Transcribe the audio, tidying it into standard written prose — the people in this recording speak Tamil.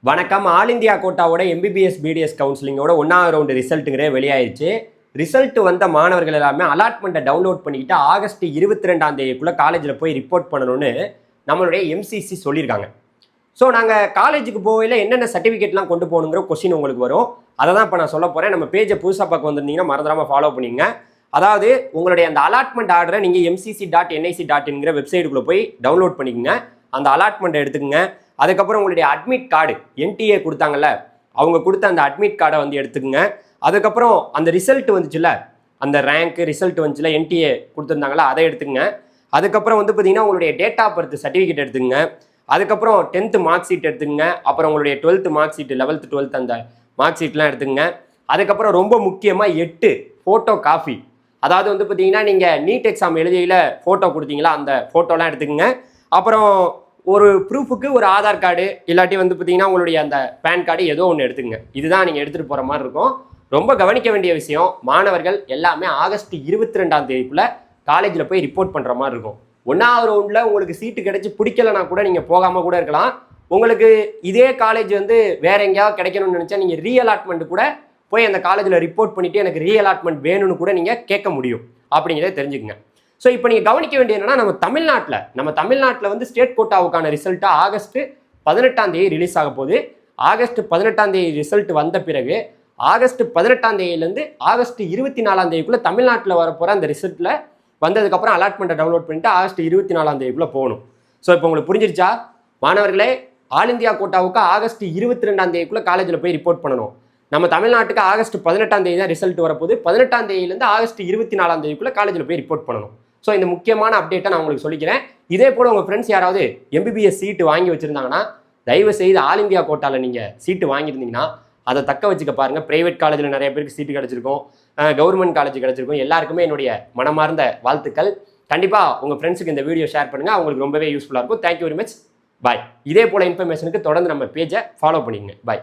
வணக்கம். ஆல் இந்தியா கோட்டாவோட எம்பிபிஎஸ் பிடிஎஸ் கவுன்சிலிங்கோட 1ஆவது ரவுண்டு ரிசல்ட்டுங்கிற வெளியாயிருச்சு. ரிசல்ட் வந்த மாணவர்கள் எல்லாமே அலாட்மெண்ட்டை டவுன்லோட் பண்ணிக்கிட்டு ஆகஸ்ட் 22ஆம் தேதிக்குள்ளே காலேஜில் போய் ரிப்போர்ட் பண்ணணும்னு நம்மளுடைய எம்சிசி சொல்லியிருக்காங்க. ஸோ நாங்கள் காலேஜுக்கு போகையில் என்னென்ன சர்டிஃபிகேட்லாம் கொண்டு போகணுங்கிற கொஸ்டின் உங்களுக்கு வரும். அதை தான் இப்போ நான் சொல்ல போகிறேன். நம்ம பேஜை புதுசாக பார்க்க வந்திருந்தீங்கன்னா மறந்துடாமல் ஃபாலோ பண்ணிங்க. அதாவது உங்களுடைய அந்த அலாட்மெண்ட் ஆர்டரை நீங்கள் mcc.nic.inங்கிற வெப்சைட்டுக்குள்ளே போய் டவுன்லோட் பண்ணிக்கோங்க. அந்த அலாட்மெண்ட்டை எடுத்துக்கங்க. அதுக்கப்புறம் உங்களுடைய அட்மிட் கார்டு என்டிஏ கொடுத்தாங்கல்ல, அவங்க கொடுத்த அந்த அட்மிட் கார்டை வந்து எடுத்துக்கங்க. அதுக்கப்புறம் அந்த ரிசல்ட் வந்துச்சுல்ல, அந்த ரேங்க் ரிசல்ட் வந்துச்சுல, என்டிஏ கொடுத்துருந்தாங்களா, அதை எடுத்துக்கங்க. அதுக்கப்புறம் வந்து பார்த்தீங்கன்னா உங்களுடைய டேட் ஆஃப் பர்த் சர்டிஃபிகேட் எடுத்துக்கங்க. அதுக்கப்புறம் 10th மார்க் ஷீட் எடுத்துக்கங்க. அப்புறம் உங்களுடைய 12th mark sheet 11th 12th அந்த மார்க் ஷீட்லாம் எடுத்துக்கங்க. அதுக்கப்புறம் ரொம்ப முக்கியமாக 8 ஃபோட்டோ காஃபி, அதாவது வந்து பார்த்தீங்கன்னா நீங்கள் நீட் எக்ஸாம் எழுதியில் ஃபோட்டோ கொடுத்தீங்களா, அந்த ஃபோட்டோலாம் எடுத்துக்கங்க. அப்புறம் ஒரு ப்ரூஃபுக்கு ஒரு ஆதார் கார்டு இல்லாட்டி வந்து பார்த்தீங்கன்னா உங்களுடைய அந்த பேன் கார்டு ஏதோ ஒன்று எடுத்துக்கங்க. இதுதான் நீங்கள் எடுத்துகிட்டு போகிற மாதிரி இருக்கும். ரொம்ப கவனிக்க வேண்டிய விஷயம், மாணவர்கள் எல்லாமே ஆகஸ்ட் 22ஆம் தேதிக்குள்ளே காலேஜில் போய் ரிப்போர்ட் பண்ணுற மாதிரி இருக்கும். 1ஆவது ரவுண்டில் உங்களுக்கு சீட்டு கிடைச்சி பிடிக்கலனா கூட நீங்கள் போகாமல் கூட இருக்கலாம். உங்களுக்கு இதே காலேஜ் வந்து வேற எங்கேயாவது கிடைக்கணும்னு நினச்சா நீங்கள் ரீஅலாட்மெண்ட் கூட போய் அந்த காலேஜில் ரிப்போர்ட் பண்ணிவிட்டு எனக்கு ரீஅலாட்மெண்ட் வேணும்னு கூட நீங்கள் கேட்க முடியும். அப்படிங்கிறத தெரிஞ்சுக்கங்க. ஸோ இப்போ நீங்கள் கவனிக்க வேண்டியது என்னன்னா, நம்ம தமிழ்நாட்டில் வந்து ஸ்டேட் கோட்டாவுக்கான ரிசல்ட்டாக ஆகஸ்ட் 18ஆம் தேதி ரிலீஸ் ஆக போகுது. ஆகஸ்ட் 18ஆம் தேதி ரிசல்ட் வந்த பிறகு ஆகஸ்ட் 18ஆம் தேதியிலேருந்து ஆகஸ்ட் 24ஆம் தேதிக்குள்ளே தமிழ்நாட்டில் வரப்போகிற அந்த ரிசல்ட்டில் வந்ததுக்கப்புறம் அலாட்மெண்ட்டை டவுன்லோட் பண்ணிட்டு ஆகஸ்ட் 24ஆம் தேதிக்குள்ளே போகணும். ஸோ இப்போ உங்களுக்கு புரிஞ்சிருச்சா மாணவர்களே? ஆல் இந்தியா கோட்டாவுக்கு ஆகஸ்ட் 22ஆம் தேதிக்குள்ளே காலேஜில் போய் ரிப்போர்ட் பண்ணணும். நம்ம தமிழ்நாட்டுக்கு ஆகஸ்ட் 18ஆம் தேதி தான் ரிசல்ட் வரப்போகுது. 18ஆம் தேதியிலேருந்து ஆகஸ்ட் 24ஆம் தேதிக்குள்ளே காலேஜில் போய் ரிப்போர்ட் பண்ணணும். ஸோ இந்த முக்கியமான அப்டேட்டை நான் உங்களுக்கு சொல்லிக்கிறேன். இதே போல் உங்கள் ஃப்ரெண்ட்ஸ் யாராவது எம்பிபிஎஸ் சீட்டு வாங்கி வச்சுருந்தாங்கன்னா தயவு செய்து ஆல் இந்தியா கோட்டாவில் நீங்கள் சீட்டு வாங்கியிருந்தீங்கன்னா அதை தக்க வச்சுக்க பாருங்கள். ப்ரைவேட் காலேஜில் நிறைய பேருக்கு சீட்டு கிடச்சிருக்கும், கவர்மெண்ட் காலேஜ் கிடச்சிருக்கும். எல்லாருக்குமே என்னுடைய மனமார்ந்த வாழ்த்துக்கள். கண்டிப்பாக உங்கள் ஃப்ரெண்ட்ஸுக்கு இந்த வீடியோ ஷேர் பண்ணுங்கள். அவங்களுக்கு ரொம்பவே யூஸ்ஃபுல்லாக இருக்கும். Thank you very much. பாய். இதே போல் இன்ஃபர்மேஷனுக்கு தொடர்ந்து நம்ம பேஜை ஃபாலோ பண்ணிக்கங்க. பாய்.